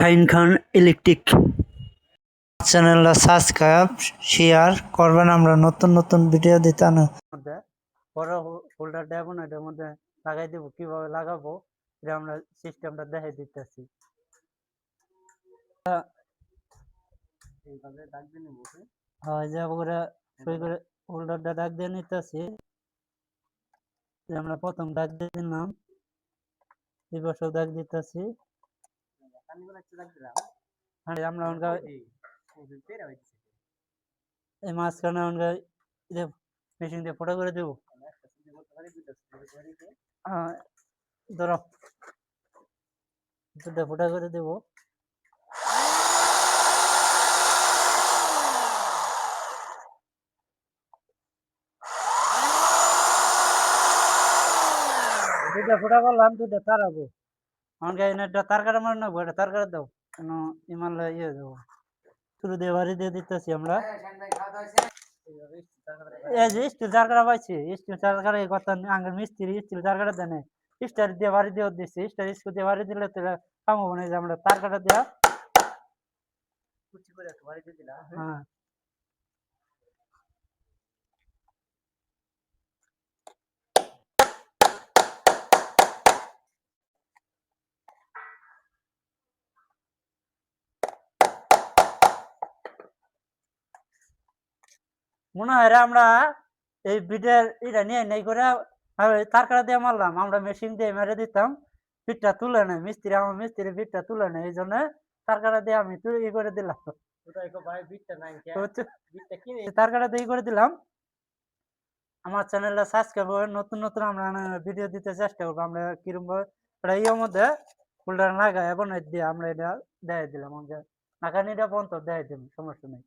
শাহিন খান electric চ্যানেলটা subscribe share করবেন। আমরা নতুন নতুন ভিডিও দিতে না বড় হোল্ডারটা এখন এটার মধ্যে লাগাই দেবো। কিভাবে লাগাবো এটা আমরা সিস্টেমটা দেখাই দিতেছি। এইভাবে দাগ দিয়ে নেবো। হ্যাঁ, যে ওরা সই করে হোল্ডারটা দাগ দিয়ে নিতেছি। আমরা প্রথম দাগ দিয়ে দিলাম, এই বছর দাগ দিতেছি। আমরা এই মাঝখানে আমরা মেশিন দিয়ে ফোটা করে দেবো। হ্যাঁ, ধরো দুটা ফোটা করে দেবো। দুটা ফোটা করলাম, দুটা তারাবো। আমাকে এটা তার কাটা মার নেবো, এটা তার কাটা দাও কেন ইমান ইয়ে দেবো। শুরু দিয়ে বাড়ি দিয়ে দিতেছি আমরা। এই যে স্টিল চার কাটা পাইছি, স্টিল চার কাটা এই কথা আঙ্গের মিস্ত্রি স্টিল চার কাটা দেনে স্টার দিয়ে বাড়ি দিয়ে দিচ্ছি। স্টার স্কুল দিয়ে বাড়ি দিলে তো কাম হবো না, যে আমরা তার কাটা দেওয়া কুচি করে একটু বাড়ি দিয়ে দিলাম। হ্যাঁ, মনে হয় আমরা এই বিটের এটা নিয়ে নেই করে তার কাটা দিয়ে মারলাম। আমরা মেশিন দিয়ে মেরে দিতাম, পিঠটা তুলে নেয় মিস্ত্রি। আমার মিস্ত্রি পিঠটা তুলে নেয়, এই জন্য তার কাটা দিয়ে আমি ই করে দিলাম। তার কাটা দিয়ে করে দিলাম। আমার চ্যানেলটা সাবস্ক্রাইব করে নতুন নতুন আমরা ভিডিও দিতে চেষ্টা করবো। আমরা কিরকম ভাবে ইয়ের মধ্যে হোল্ডার লাগাই এবং দিয়ে আমরা এটা দেখাই দিলাম। আমাদের নাকানিটা পর্যন্ত দেখাই দিলাম, সমস্যা নেই।